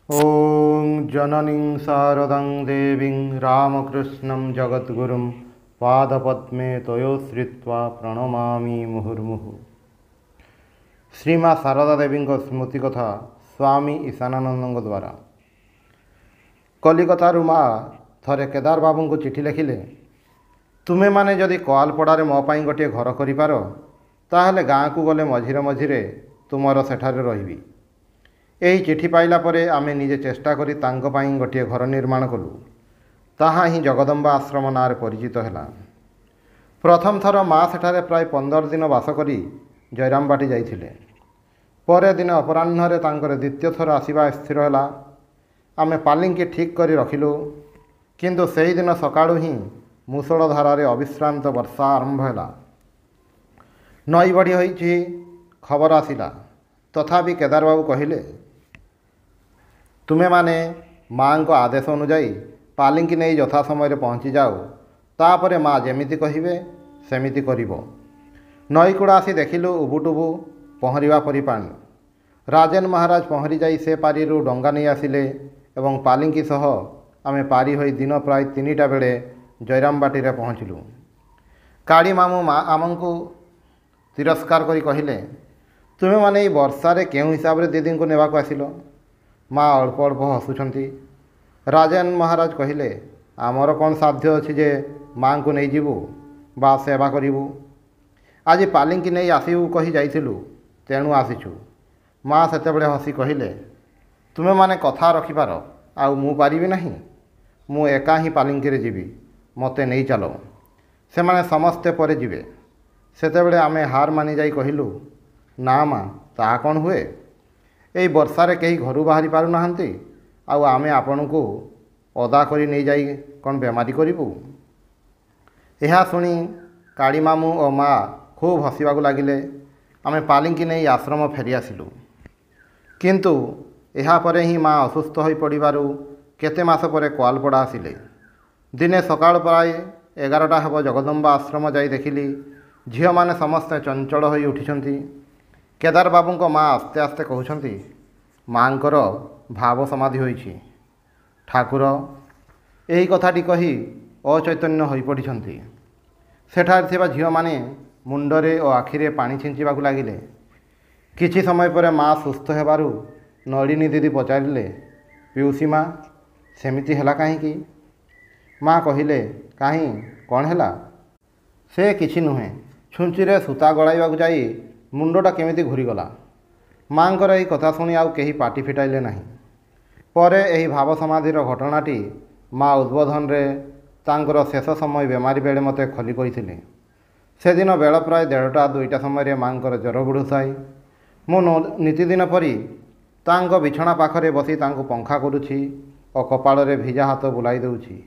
ॐ जननीं शारदां देवीं रामकृष्णं जगद्गुरुं पादपद्मे तयोश्रित्वा प्रणमामि मुहुर्मुहुः। श्रीमा शारदा देवी स्मृति कथा स्वामी ईशानानंद द्वारा। कलिकतारू माँ थरे केदार बाबू को चिठी लिखिले, तुमे माने जदि कोआलपड़ारे मो पाई गोटे घर करिपार ताहले गाँ को गले मझिरे मझिरे तुमर सेठारे रहिबी। यही चिठी पाइला परे आमे निजे चेष्टा करी तांको पाई गोटे घर निर्माण कलु। ताहा ही जगदम्बा आश्रम नाँ परिचित हैला। प्रथम थर माँ सेठारे प्राय 15 दिन वास करी जयरामबाटी जाइथिले। परे दिन अपराह्न तांकर द्वितीय थर आसिबा स्थिर हैला। आमे पालिंकी ठीक करी रखिलु, किंतु सेही दिन सकाळु ही मुसळ धारारे अविश्रांत वर्षा आरंभ हैला। नई बढ़ी होइछि खबर आसिला। तथापि केदार बाबू कहिले, तुमे माने माँ को आदेश अनुजाई पालिंकी नहीं यथा समय पहुँची जाओ, तापरे माँ जेमिति कहिबे सेमिति करिबो। नईकूड़ा आसी देखिलु उबुटुबु पहरिबा परि पानी। राजेन महाराज पहरी जाई से पारिरु डंगा नहीं आसिले एवं पालिंकी सह आमे पारी होई दिन प्राय 3टा बेले जयरामबाटी रे पहुँचलु। काड़ी मामू आमको तिरस्कार करी कहिले, तुमे माने ई वर्षारे केउं हिसाब रे दीदी को नेबाक आसिलो। माँ अल्प अल्प हसुछंती। राजन महाराज कहिले, आमर कौन साध्य अछि जे माँ को नहीं जीवु बा सेवा करिवु। आज पालिंकी नहीं आसिबु कही जाइथिलु, तेणु आसिछु। माँ सेतेबेले हसी कहिले, तुमे माने कथा रखिपार आउ मु पारिबि नाही। मु एका ही पालिंकी रे जीवी, मते नहीं चलो। से माने समस्ते परे जीवे। सेतेबेले आमे हार मानि जाई कहिलु, ना माँ ता कौन हुए, यही वर्षारे कहीं घर बाहरी पारु नाहंती, आउ आमे आपण को अदा करी नहीं जाई कौन बेमारी करिबु। यह शुणी काड़ी मामू और माँ खूब हसवाक लगिले। आमे पालिंकी नहीं आश्रम फेरी आसिलु, किंतु यह परे ही माँ असुस्थ हो पड़िबारु केते मास परे कोआलपड़ा आसिले। दिने सकाळ प्राय 11टा हेब जगदम्बा आश्रम जाई देखिली झील माने समस्ते चंचल होई उठिछंती। केदार बाबू को माँ आस्ते आस्ते कहउछंती, माँकर भाव समाधि होइछि। ठाकुर यही कथाटी कही अचैतन्य होई पड़िछंती। सेठार थिबा झील माने मुंडरे और आखिरे पानी छिंचिबाकु लागिले। किछि समय पर माँ सुस्थ हेबारु नलिनी दीदी पचारिले, पिउसी माँ सेमिति हैला काहींकी। माँ कहिले, काहीं कौन हैला। से किछि नुहे, छुंचिरे सूता गलाइबाकु जाई मुंडटा केमिति घूरीगला। माँकर यही कथा शुणी आउ केही पाटी फिटाइले नहीं। परे यही भाव समाधिर घटनाटी माँ उद्बोधन रे तांकर शेष समय बेमारी बेले मते खली कहिथिले। से दिन बेल प्राय 1:30 2टा समय माँकर ज्वर बुड़ुसाई। मु नीतिदिन परी तांको बिछଣା पाखरे बसी तांको पंखा करुछि और कपाल रे भिजा हाथ बुलाई देउछि।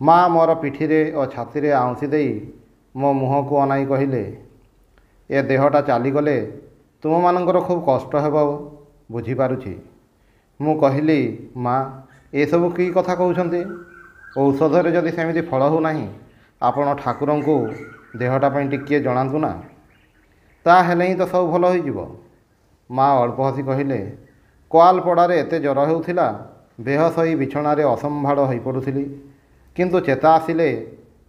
माँ मोर पिठीरे और छाती रे आउंसी देई मो मुह को अनाई कहिले, ए देहटा चलीगले तुम मानकर खूब कष्ट हेब बुझीपारुछि। मु कहली, माँ ए सब की कथा कहउछंती। औषधरे जदि सेमिति फल हो नाही, आपण ठाकुरन को देहटा पई टिकिए जणांतु ना, ता हेले ही तो सब भल होई जिवो। माँ अल्प हसी कहिले, कोआलपड़ारे एते ज्वर हेउथिला, बेहस होई बिछणारे असंभाळ होई पडुथिली, किंतु चेता आसिले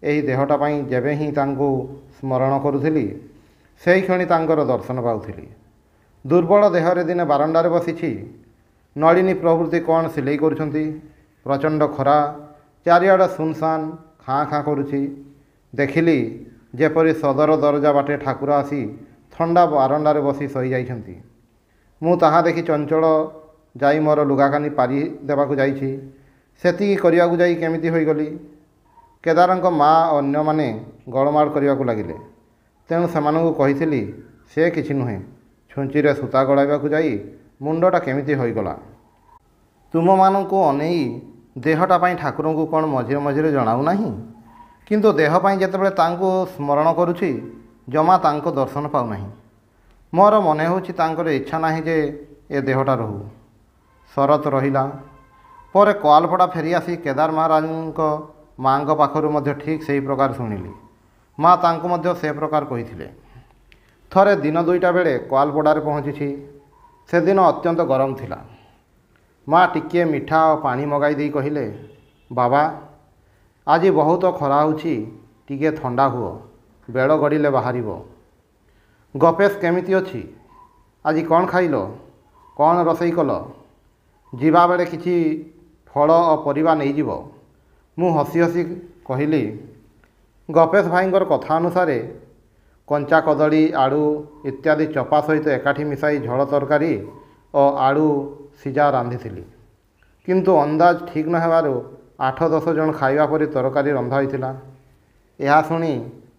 एही देहटा पई जेबे ही तांको स्मरण करुथिली सेही क्षणी तांकर दर्शन पाउथिली। दुर्बल देहरे दिने बारंडारे बसिछि। नलिनी प्रभृति कौन सिलाई करुछंती। प्रचंड खरा, चारिआड सुनसान खाँ खाँ करुछि। देखिली जेपरी सदर दरजा बाटे ठाकुर आसी थंडा बारंडारे बसी सही जाइछंती। मु ताहा देखि चंचल जाई मोर लुगाकानी पारी देबाकु जाइछि। सेतिकी करियाकु जाई केमिति होइगली। केदारंक माँ अन्य माने गळमाळ करियाकु लागिले। तेणु सेमानंकु कहिथिली, से किछि नुहे, छुंचिरे सूता गलाइबाकु जाई मुंडटा केमिति होइगला। तुम मानंकु अनेई देहटा पाई ठाकुरंकु कौन मझिरे मझिरे जणाउ नाही, किंतु देह पाई जेतेबेले तांको स्मरण करुछि जमा तांको दर्शन पाउ नाही। मोर मने होछि तांकर इच्छा नाही जे ए देहटा रहू। शरत रहिला। परे कोआलपड़ा फेरी आसी केदार महाराजंक माँको पाखरु मध्य ठीक सेही प्रकार शुणिली। माँ तांको मध्य से प्रकार कहिथिले। थरे दिन 2टा बेले कोआलपड़ारे पहुँची। से दिन अत्यंत गरम थिला। ମା ଟିକିଏ ମିଠା ଓ ପାଣି ମଗାଇ ଦେଇ କହିଲେ, ବାବା ଆଜି ବହୁତ ଖରା ହେଉଛି, ଟିକିଏ ଥଣ୍ଡା ହୁଅ, ବେଳ ଗଡ଼ିଲେ ବାହାରିବ। ଗପେଶ କେମିତି ଅଛି? ଆଜି କ'ଣ ଖାଇଲ? କ'ଣ ରୋଷେଇ କଲ? ଯିବାବେଳେ କିଛି ଫଳ ଓ ପରିବା ନେଇଯିବ। ମୁଁ ହସି ହସି କହିଲି, ଗପେଶ ଭାଇଙ୍କର କଥା ଅନୁସାରେ କଞ୍ଚା କଦଳୀ, ଆଳୁ ଇତ୍ୟାଦି ଚୋପା ସହିତ ଏକାଠି ମିଶାଇ ଝୋଳ ତରକାରୀ ଓ ଆଳୁ ସିଝା ରାନ୍ଧିଥିଲି। କିନ୍ତୁ ଅନ୍ଦାଜ ଠିକ୍ ନ ହେବାରୁ 8-10 ଜଣ ଖାଇବା ପରି ତରକାରୀ ରନ୍ଧା ହୋଇଥିଲା। ଏହା ଶୁଣି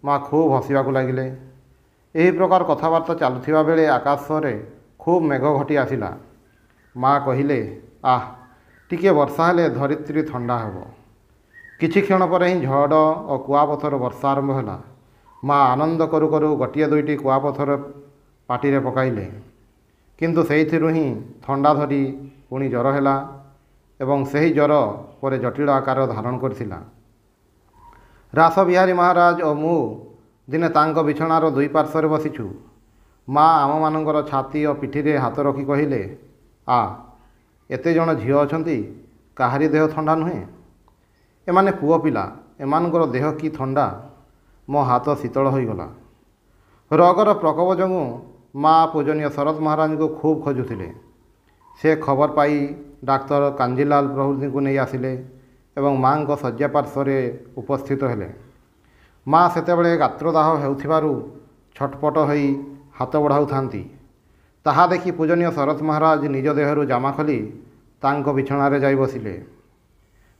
ମା ଖୁବ୍ ହସିବାକୁ ଲାଗିଲେ। ଏହି ପ୍ରକାର କଥାବାର୍ତ୍ତା ଚାଲୁଥିବା ବେଳେ ଆକାଶରେ ଖୁବ୍ ମେଘ ଘୋଟି ଆସିଲା। ମା କହିଲେ, ଆଃ, ଟିକିଏ ବର୍ଷା ହେଲେ ଧରିତ୍ରୀ ଥଣ୍ଡା ହେବ। କିଛି କ୍ଷଣ ପରେ ହିଁ ଝଡ଼ ଓ କୁଆପଥର ବର୍ଷା ଆରମ୍ଭ ହେଲା। ମା ଆନନ୍ଦ କରୁ କରୁ ଗୋଟିଏ ଦୁଇଟି କୁଆପଥର ପାଟିରେ ପକାଇଲେ। କିନ୍ତୁ ସେଇଥିରୁ ହିଁ ଥଣ୍ଡା ଧରି ପୁଣି ଜ୍ୱର ହେଲା ଏବଂ ସେହି ଜ୍ୱର ପରେ ଜଟିଳ ଆକାର ଧାରଣ କରିଥିଲା। ରାସବିହାରୀ ମହାରାଜ ଓ ମୁଁ ଦିନେ ତାଙ୍କ ବିଛଣାର ଦୁଇ ପାର୍ଶ୍ୱରେ ବସିଛୁ। ମା ଆମମାନଙ୍କର ଛାତି ଓ ପିଠିରେ ହାତ ରଖି କହିଲେ, ଏତେ ଜଣ ଝିଅ ଅଛନ୍ତି, କାହାରି ଦେହ ଥଣ୍ଡା ନୁହେଁ? ଏମାନେ ପୁଅ ପିଲା, ଏମାନଙ୍କର ଦେହ କି ଥଣ୍ଡା? ମୋ ହାତ ଶୀତଳ ହୋଇଗଲା। ରୋଗର ପ୍ରକୋପ ଯୋଗୁଁ ମା ପୂଜନୀୟ ଶରତ ମହାରାଜଙ୍କୁ ଖୁବ୍ ଖୋଜୁଥିଲେ। ସେ ଖବର ପାଇ ଡାକ୍ତର କାଞ୍ଜିଲାଲ ପ୍ରଭୃତିଙ୍କୁ ନେଇ ଆସିଲେ ଏବଂ ମାଙ୍କ ଶଯ୍ୟା ପାର୍ଶ୍ୱରେ ଉପସ୍ଥିତ ହେଲେ। ମା ସେତେବେଳେ ଗାତ୍ରଦାହ ହେଉଥିବାରୁ ଛଟପଟ ହୋଇ ହାତ ବଢ଼ାଉଥାନ୍ତି। ତାହା ଦେଖି ପୂଜନୀୟ ଶରତ ମହାରାଜ ନିଜ ଦେହରୁ ଜାମା ଖୋଲି ତାଙ୍କ ବିଛଣାରେ ଯାଇ ବସିଲେ।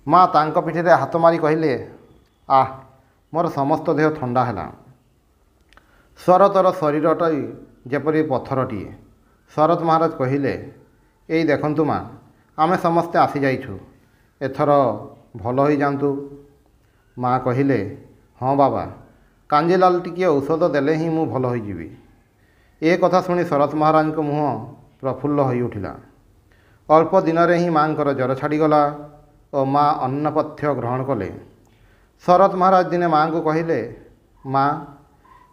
ମା ତାଙ୍କ ପିଠିରେ ହାତ ମାରି କହିଲେ, ମୋର ସମସ୍ତ ଦେହ ଥଣ୍ଡା ହେଲା। ଶରତର ଶରୀରଟି ଯେପରି ପଥରଟିଏ। ଶରତ ମହାରାଜ କହିଲେ, ଏଇ ଦେଖନ୍ତୁ ମା, ଆମେ ସମସ୍ତେ ଆସିଯାଇଛୁ, ଏଥର ଭଲ ହୋଇଯାଆନ୍ତୁ। ମା କହିଲେ, ହଁ ବାବା, କାଞ୍ଜିଲାଲ ଟିକିଏ ଔଷଧ ଦେଲେ ହିଁ ମୁଁ ଭଲ ହୋଇଯିବି। ଏ କଥା ଶୁଣି ଶରତ ମହାରାଜଙ୍କ ମୁହଁ ପ୍ରଫୁଲ୍ଲ ହୋଇଉଠିଲା। ଅଳ୍ପ ଦିନରେ ହିଁ ମାଙ୍କର ଜ୍ୱର ଛାଡ଼ିଗଲା ଓ ମା ଅନ୍ନପଥ୍ୟ ଗ୍ରହଣ କଲେ। ଶରତ ମହାରାଜ ଦିନେ ମାଙ୍କୁ କହିଲେ, ମା,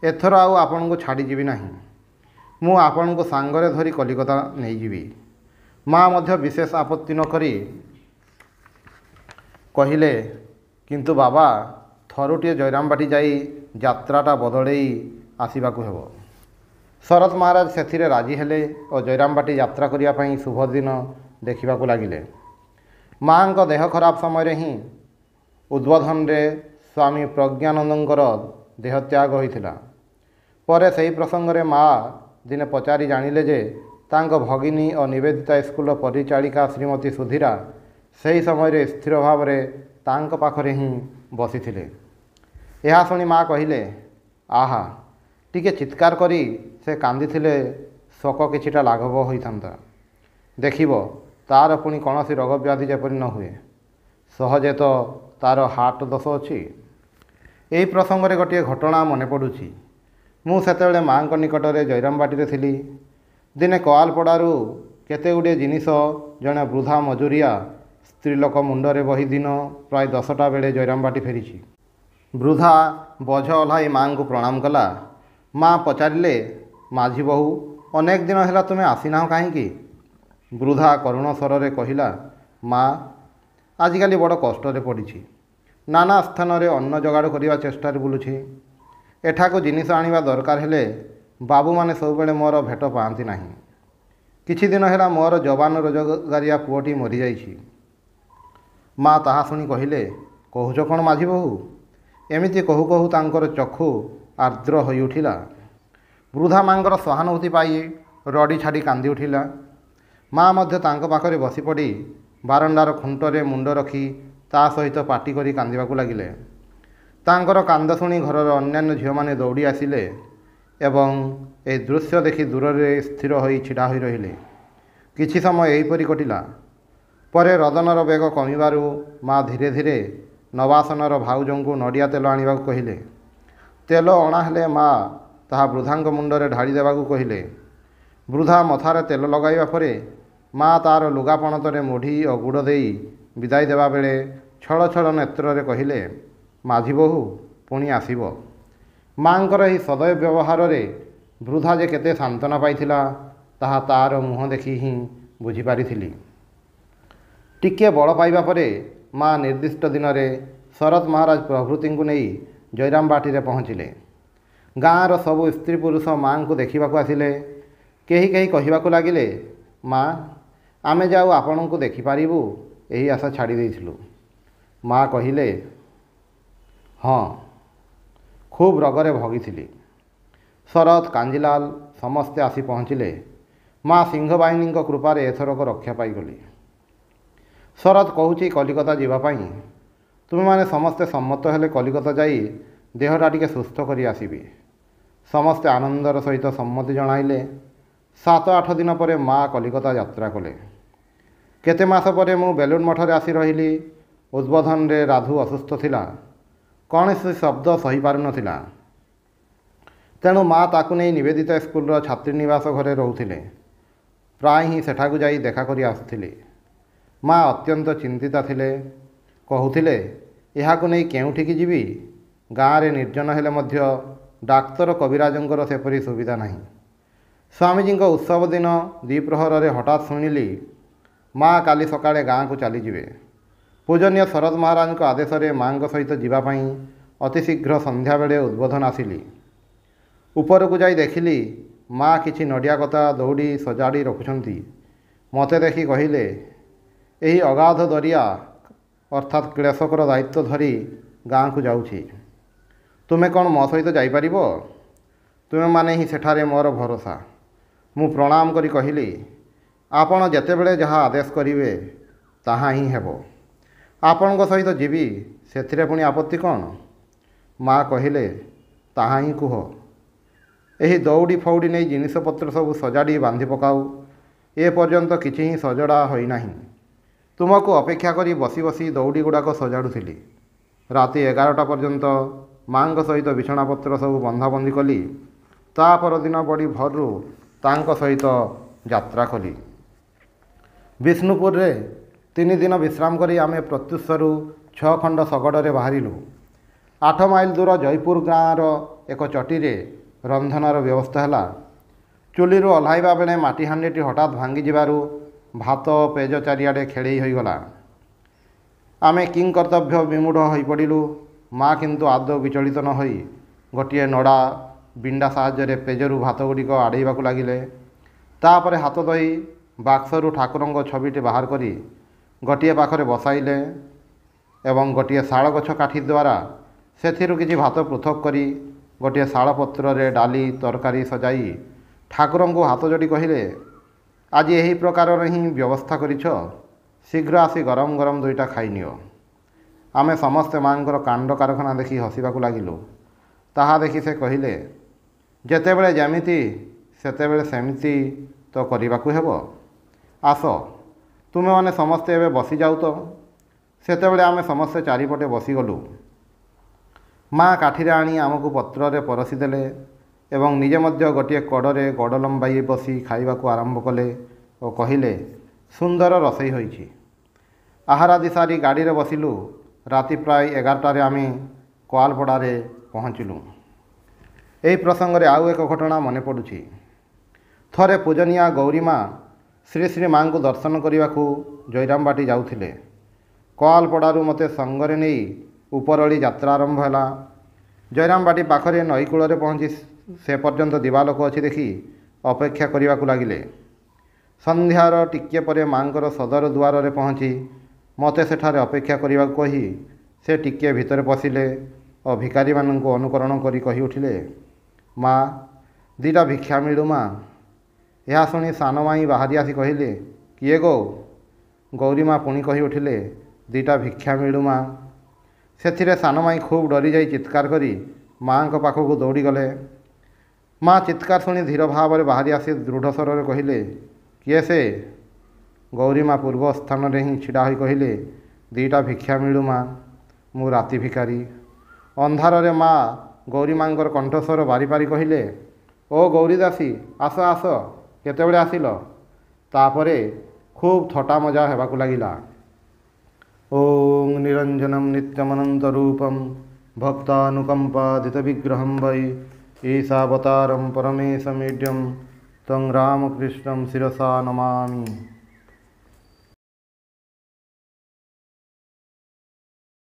ଏଥର ଆଉ ଆପଣଙ୍କୁ ଛାଡ଼ିଯିବି ନାହିଁ। ମୁଁ ଆପଣଙ୍କୁ ସାଙ୍ଗରେ ଧରି କଲିକତା ନେଇଯିବି। ମା ମଧ୍ୟ ବିଶେଷ ଆପତ୍ତି ନ କରି କହିଲେ, କିନ୍ତୁ ବାବା, ଥରୁଟିଏ ଜୟରାମବାଟି ଯାଇ ଯାତ୍ରାଟା ବଦଳେଇ ଆସିବାକୁ ହେବ। ଶରତ ମହାରାଜ ସେଥିରେ ରାଜି ହେଲେ ଓ ଜୟରାମବାଟି ଯାତ୍ରା କରିବା ପାଇଁ ଶୁଭ ଦିନ ଦେଖିବାକୁ ଲାଗିଲେ। ମାଙ୍କ ଦେହ ଖରାପ ସମୟରେ ହିଁ ଉଦ୍ବୋଧନରେ ସ୍ୱାମୀ ପ୍ରଜ୍ଞାନନ୍ଦଙ୍କର ଦେହତ୍ୟାଗ ହୋଇଥିଲା। ପରେ ସେହି ପ୍ରସଙ୍ଗରେ ମା ଦିନେ ପଚାରି ଜାଣିଲେ ଯେ ତାଙ୍କ ଭଗିନୀ ଓ ନିବେଦିତା ସ୍କୁଲର ପରିଚାଳିକା ଶ୍ରୀମତୀ ସୁଧୀରା ସେହି ସମୟରେ ସ୍ଥିର ଭାବରେ ତାଙ୍କ ପାଖରେ ହିଁ ବସିଥିଲେ। ଏହା ଶୁଣି ମା କହିଲେ, ଆହା, ଟିକେ ଚିତ୍କାର କରି ସେ କାନ୍ଦିଥିଲେ ଶୋକ କିଛିଟା ଲାଘବ ହୋଇଥାନ୍ତା। ଦେଖିବ, ତା'ର ପୁଣି କୌଣସି ରୋଗ ବ୍ୟାଧି ଯେପରି ନ ହୁଏ। ସହଜେ ତ ତା'ର ହାର୍ଟ ଦୋଷ ଅଛି। ଏହି ପ୍ରସଙ୍ଗରେ ଗୋଟିଏ ଘଟଣା ମନେ ପଡ଼ୁଛି। ମୁଁ ସେତେବେଳେ ମାଙ୍କ ନିକଟରେ ଜୟରାମବାଟିରେ ଥିଲି। ଦିନେ କଆଲପଡ଼ାରୁ କେତେଗୁଡ଼ିଏ ଜିନିଷ ଜଣେ ବୃଦ୍ଧା ମଜୁରିଆ ସ୍ତ୍ରୀଲୋକ ମୁଣ୍ଡରେ ବହି ଦିନ ପ୍ରାୟ 10ଟା ବେଳେ ଜୟରାମବାଟି ଫେରିଛି। ବୃଦ୍ଧା ବୋଝ ଓହ୍ଲାଇ ମାଙ୍କୁ ପ୍ରଣାମ କଲା। ମା ପଚାରିଲେ, ମାଝି ବୋହୂ, ଅନେକ ଦିନ ହେଲା ତୁମେ ଆସିନାହଁ କାହିଁକି? ବୃଦ୍ଧା କରୁଣ ସ୍ୱରରେ କହିଲା, ମା, ଆଜିକାଲି ବଡ଼ କଷ୍ଟରେ ପଡ଼ିଛି। ନାନା ସ୍ଥାନରେ ଅନ୍ନ ଯୋଗାଡ଼ କରିବା ଚେଷ୍ଟାରେ ବୁଲୁଛି। ଏଠାକୁ ଜିନିଷ ଆଣିବା ଦରକାର ହେଲେ ବାବୁମାନେ ସବୁବେଳେ ମୋର ଭେଟ ପାଆନ୍ତି ନାହିଁ। କିଛି ଦିନ ହେଲା ମୋର ଯବାନ ରୋଜଗାରିଆ ପୁଅଟି ମରିଯାଇଛି। ମା ତାହା ଶୁଣି କହିଲେ, କହୁଛ କ'ଣ ମାଝି ବୋହୂ? ଏମିତି କହୁ କହୁ ତାଙ୍କର ଚକ୍ଷୁ ଆର୍ଦ୍ର ହୋଇଉଠିଲା। ବୃଦ୍ଧା ମାଙ୍କର ସହାନୁଭୂତି ପାଇ ରଡ଼ି ଛାଡ଼ି କାନ୍ଦି ଉଠିଲା। ମା ମଧ୍ୟ ତାଙ୍କ ପାଖରେ ବସିପଡ଼ି ବାରଣ୍ଡାର ଖୁଣ୍ଟରେ ମୁଣ୍ଡ ରଖି ତା ସହିତ ପାଟି କରି କାନ୍ଦିବାକୁ ଲାଗିଲେ। ତାଙ୍କର କାନ୍ଦ ଶୁଣି ଘରର ଅନ୍ୟାନ୍ୟ ଝିଅମାନେ ଦୌଡ଼ି ଆସିଲେ ଏବଂ ଏହି ଦୃଶ୍ୟ ଦେଖି ଦୂରରେ ସ୍ଥିର ହୋଇ ଛିଡ଼ା ହୋଇ ରହିଲେ। କିଛି ସମୟ ଏହିପରି କଟିଲା। ପରେ ରଦନର ବେଗ କମିବାରୁ ମା ଧୀରେ ଧୀରେ ନବାସନର ଭାଉଜଙ୍କୁ ନଡ଼ିଆ ତେଲ ଆଣିବାକୁ କହିଲେ। ତେଲ ଅଣା ହେଲେ ମା ତାହା ବୃଦ୍ଧାଙ୍କ ମୁଣ୍ଡରେ ଢାଳି ଦେବାକୁ କହିଲେ। ବୃଦ୍ଧା ମଥାରେ ତେଲ ଲଗାଇବା ପରେ ମା ତା'ର ଲୁଗା ପଣତରେ ମୁଢ଼ି ଓ ଗୁଡ଼ ଦେଇ ବିଦାୟ ଦେବା ବେଳେ ଛଳ ଛଳ ନେତ୍ରରେ କହିଲେ, ମାଝି ବୋହୂ, ପୁଣି ଆସିବ। ମାଙ୍କର ଏହି ସଦୟ ବ୍ୟବହାରରେ ବୃଦ୍ଧା ଯେ କେତେ ସାନ୍ତ୍ୱନା ପାଇଥିଲା ତାହା ତା'ର ମୁହଁ ଦେଖି ହିଁ ବୁଝିପାରିଥିଲି। ଟିକିଏ ବଳ ପାଇବା ପରେ ମା ନିର୍ଦ୍ଦିଷ୍ଟ ଦିନରେ ଶରତ ମହାରାଜ ପ୍ରଭୃତିଙ୍କୁ ନେଇ ଜୟରାମ ବାଟିରେ ପହଞ୍ଚିଲେ। ଗାଁର ସବୁ ସ୍ତ୍ରୀ ପୁରୁଷ ମାଆଙ୍କୁ ଦେଖିବାକୁ ଆସିଲେ। କେହି କେହି କହିବାକୁ ଲାଗିଲେ, ମା, ଆମେ ଯାଉ ଆପଣଙ୍କୁ ଦେଖିପାରିବୁ ଏହି ଆଶା ଛାଡ଼ି ଦେଇଥିଲୁ। ମା କହିଲେ, ହଁ, ଖୁବ୍ ରୋଗରେ ଭୋଗିଥିଲି। ଶରତ, କାଞ୍ଜିଲାଲ ସମସ୍ତେ ଆସି ପହଞ୍ଚିଲେ। ମା ସିଂହବାହିନୀଙ୍କ କୃପାରେ ଏଥରକ ରକ୍ଷା ପାଇଗଲି। ଶରତ କହୁଛି କଲିକତା ଯିବା ପାଇଁ। ତୁମେମାନେ ସମସ୍ତେ ସମ୍ମତ ହେଲେ କଲିକତା ଯାଇ ଦେହଟା ଟିକେ ସୁସ୍ଥ କରି ଆସିବି। ସମସ୍ତେ ଆନନ୍ଦର ସହିତ ସମ୍ମତି ଜଣାଇଲେ। 7-8 ଦିନ ପରେ ମା କଲିକତା ଯାତ୍ରା କଲେ। କେତେ ମାସ ପରେ ମୁଁ ବେଲୁର ମଠରେ ଆସି ରହିଲି। ଉଦ୍ବୋଧନରେ ରାଧୁ ଅସୁସ୍ଥ ଥିଲା। କୌଣସି ଶବ୍ଦ ସହିପାରୁନଥିଲା। ତେଣୁ ମା ତାକୁ ନେଇ ନିବେଦିତା ସ୍କୁଲର ଛାତ୍ରୀନିବାସ ଘରେ ରହୁଥିଲେ। ପ୍ରାୟ ହିଁ ସେଠାକୁ ଯାଇ ଦେଖା କରି ଆସୁଥିଲେ। ମା ଅତ୍ୟନ୍ତ ଚିନ୍ତିତା ଥିଲେ। କହୁଥିଲେ, ଏହାକୁ ନେଇ କେଉଁଠିକି ଯିବି? ଗାଁରେ ନିର୍ଜନ ହେଲେ ମଧ୍ୟ ଡାକ୍ତର କବିରାଜଙ୍କର ସେପରି ସୁବିଧା ନାହିଁ। ସ୍ୱାମୀଜୀଙ୍କ ଉତ୍ସବ ଦିନ ଦ୍ୱିପ୍ରହରରେ ହଠାତ୍ ଶୁଣିଲି, ମା କାଲି ସକାଳେ ଗାଁକୁ ଚାଲିଯିବେ। ପୂଜନୀୟ ଶରତ ମହାରାଜଙ୍କ ଆଦେଶରେ ମାଙ୍କ ସହିତ ଯିବା ପାଇଁ ଅତିଶୀଘ୍ର ସନ୍ଧ୍ୟାବେଳେ ଉଦ୍ବୋଧନ ଆସିଲି। ଉପରକୁ ଯାଇ ଦେଖିଲି, ମା କିଛି ନଡ଼ିଆ କତା ଦଉଡ଼ି ସଜାଡ଼ି ରଖୁଛନ୍ତି। ମୋତେ ଦେଖି କହିଲେ, ଏହି ଅଗାଧ ଦରିଆ ଅର୍ଥାତ୍ କ୍ଲେଶକର ଦାୟିତ୍ୱ ଧରି ଗାଁକୁ ଯାଉଛି। ତୁମେ କ'ଣ ମୋ ସହିତ ଯାଇପାରିବ? ତୁମେମାନେ ହିଁ ସେଠାରେ ମୋର ଭରସା। ମୁଁ ପ୍ରଣାମ କରି କହିଲି, ଆପଣ ଯେତେବେଳେ ଯାହା ଆଦେଶ କରିବେ ତାହା ହିଁ ହେବ। ଆପଣଙ୍କ ସହିତ ଯିବି, ସେଥିରେ ପୁଣି ଆପତ୍ତି କ'ଣ? ମା କହିଲେ, ତାହା ହିଁ କୁହ। ଏହି ଦଉଡ଼ି ଫଉଡ଼ି ନେଇ ଜିନିଷପତ୍ର ସବୁ ସଜାଡ଼ି ବାନ୍ଧି ପକାଉ। ଏ ପର୍ଯ୍ୟନ୍ତ କିଛି ହିଁ ସଜଡ଼ା ହୋଇନାହିଁ। ତୁମକୁ ଅପେକ୍ଷା କରି ବସି ବସି ଦଉଡ଼ି ଗୁଡ଼ାକ ସଜାଡ଼ୁଥିଲି। ରାତି 11ଟା ପର୍ଯ୍ୟନ୍ତ ମାଙ୍କ ସହିତ ବିଛଣାପତ୍ର ସବୁ ବନ୍ଧାବନ୍ଧି କଲି। ତା ପରଦିନ ବଡ଼ି ଭୋରରୁ ତାଙ୍କ ସହିତ ଯାତ୍ରା କଲି। ବିଷ୍ଣୁପୁରରେ 3 ଦିନ ବିଶ୍ରାମ କରି ଆମେ ପ୍ରତ୍ୟୁଷରୁ 6 ଖଣ୍ଡ ଶଗଡ଼ରେ ବାହାରିଲୁ। 8 ମାଇଲ ଦୂର ଜୟପୁର ଗାଁର ଏକ ଚଟିରେ ରନ୍ଧନର ବ୍ୟବସ୍ଥା ହେଲା। ଚୁଲିରୁ ଓହ୍ଲାଇବା ବେଳେ ମାଟି ହାଣ୍ଡିଟି ହଠାତ୍ ଭାଙ୍ଗିଯିବାରୁ ଭାତ ପେଜ ଚାରିଆଡ଼େ ଖେଳେଇ ହୋଇଗଲା। ଆମେ କିଂକର୍ତ୍ତବ୍ୟ ବିମୂଢ଼ ହୋଇପଡ଼ିଲୁ। ମା କିନ୍ତୁ ଆଦୌ ବିଚଳିତ ନ ହୋଇ ଗୋଟିଏ ନଡ଼ା ବିଣ୍ଡା ସାହାଯ୍ୟରେ ପେଜରୁ ଭାତ ଗୁଡ଼ିକ ଆଡ଼େଇବାକୁ ଲାଗିଲେ। ତାପରେ ହାତ ଧୋଇ ବାକ୍ସରୁ ଠାକୁରଙ୍କ ଛବିଟି ବାହାର କରି ଗୋଟିଏ ପାଖରେ ବସାଇଲେ ଏବଂ ଗୋଟିଏ ଶାଳ ଗଛ କାଠି ଦ୍ୱାରା ସେଥିରୁ କିଛି ଭାତ ପୃଥକ କରି ଗୋଟିଏ ଶାଳ ପତ୍ରରେ ଡାଲି ତରକାରୀ ସଜାଇ ଠାକୁରଙ୍କୁ ହାତ ଯୋଡ଼ି କହିଲେ, ଆଜି ଏହି ପ୍ରକାରର ହିଁ ବ୍ୟବସ୍ଥା କରିଛ, ଶୀଘ୍ର ଆସି ଗରମ ଗରମ 2ଟା ଖାଇନିଅ। ଆମେ ସମସ୍ତେ ମାଙ୍କର କାଣ୍ଡ କାରଖାନା ଦେଖି ହସିବାକୁ ଲାଗିଲୁ। ତାହା ଦେଖି ସେ କହିଲେ, ଯେତେବେଳେ ଯେମିତି ସେତେବେଳେ ସେମିତି ତ କରିବାକୁ ହେବ। ଆସ, ତୁମେମାନେ ସମସ୍ତେ ଏବେ ବସିଯାଉ ତ। ସେତେବେଳେ ଆମେ ସମସ୍ତେ ଚାରିପଟେ ବସିଗଲୁ। ମା କାଠିରେ ଆଣି ଆମକୁ ପତ୍ରରେ ପରସି ଦେଲେ ଏବଂ ନିଜେ ମଧ୍ୟ ଗୋଟିଏ କଡ଼ରେ ଗୋଡ଼ ଲମ୍ବାଇ ବସି ଖାଇବାକୁ ଆରମ୍ଭ କଲେ ଓ କହିଲେ, ସୁନ୍ଦର ରୋଷେଇ ହୋଇଛି। ଆହାରାଦି ସାରି ଗାଡ଼ିରେ ବସିଲୁ। ରାତି ପ୍ରାୟ 11ଟାରେ ଆମେ କୋଆଲପଡ଼ାରେ ପହଞ୍ଚିଲୁ। ଏହି ପ୍ରସଙ୍ଗରେ ଆଉ ଏକ ଘଟଣା ମନେ ପଡ଼ୁଛି। ଥରେ ପୂଜନୀୟା ଗୌରୀମା ଶ୍ରୀ ଶ୍ରୀ ମାଙ୍କୁ ଦର୍ଶନ କରିବାକୁ ଜୟରାମବାଟି ଯାଉଥିଲେ। କୋଆଲପଡ଼ାରୁ ମୋତେ ସଙ୍ଗରେ ନେଇ ଉପରଓଳି ଯାତ୍ରା ଆରମ୍ଭ ହେଲା। ଜୟରାମବାଟି ପାଖରେ ନଈକୂଳରେ ପହଞ୍ଚି ସେ ପର୍ଯ୍ୟନ୍ତ ଦିବାଲୋକ ଅଛି ଦେଖି ଅପେକ୍ଷା କରିବାକୁ ଲାଗିଲେ। ସନ୍ଧ୍ୟାର ଟିକିଏ ପରେ ମାଙ୍କର ସଦର ଦୁଆରରେ ପହଞ୍ଚି ମୋତେ ସେଠାରେ ଅପେକ୍ଷା କରିବାକୁ କହି ସେ ଟିକିଏ ଭିତରେ ପଶିଲେ ଓ ଭିକାରୀମାନଙ୍କୁ ଅନୁକରଣ କରି କହି ଉଠିଲେ, ମା, 2ଟା ଭିକ୍ଷା ମିଳୁ ମା। ଏହା ଶୁଣି ସାନ ମାଇଁ ବାହାରି ଆସି କହିଲେ, କିଏ ଗୋ? ଗୌରୀମା ପୁଣି କହି ଉଠିଲେ, 2ଟା ଭିକ୍ଷା ମିଳୁ ମା। ସେଥିରେ ସାନ ମାଇଁ ଖୁବ୍ ଡରିଯାଇ ଚିତ୍କାର କରି ମାଙ୍କ ପାଖକୁ ଦୌଡ଼ିଗଲେ। ମା ଚିତ୍କାର ଶୁଣି ଧୀର ଭାବରେ ବାହାରି ଆସି ଦୃଢ଼ ସ୍ୱରରେ କହିଲେ, କିଏ ସେ? ଗୌରୀମା ପୂର୍ବ ସ୍ଥାନରେ ହିଁ ଛିଡ଼ା ହୋଇ କହିଲେ, 2ଟା ଭିକ୍ଷା ମିଳୁ ମା, ମୁଁ ରାତି ଭିକାରୀ। ଅନ୍ଧାରରେ ମା ଗୌରୀମାଙ୍କର କଣ୍ଠସ୍ୱର ବାରିପାରି କହିଲେ, ଓ ଗୌରୀ ଦାସୀ, ଆସ ଆସ, କେତେବେଳେ ଆସିଲ? ତାପରେ ଖୁବ୍ ଥଟ୍ଟା ମଜା ହେବାକୁ ଲାଗିଲା। ଓଂ ନିରଞ୍ଜନମ୍ ନିତ୍ୟମନନ୍ତ ରୂପମ୍ ଭକ୍ତାନୁକମ୍ପାଦିତ ବିଗ୍ରହଂ ବୈ ଈଶାବତାରಂ ପରମେଶମୀଡ୍ୟଂ तं ରାମକୃଷ୍ଣଂ ଶିରସା ନମାମି।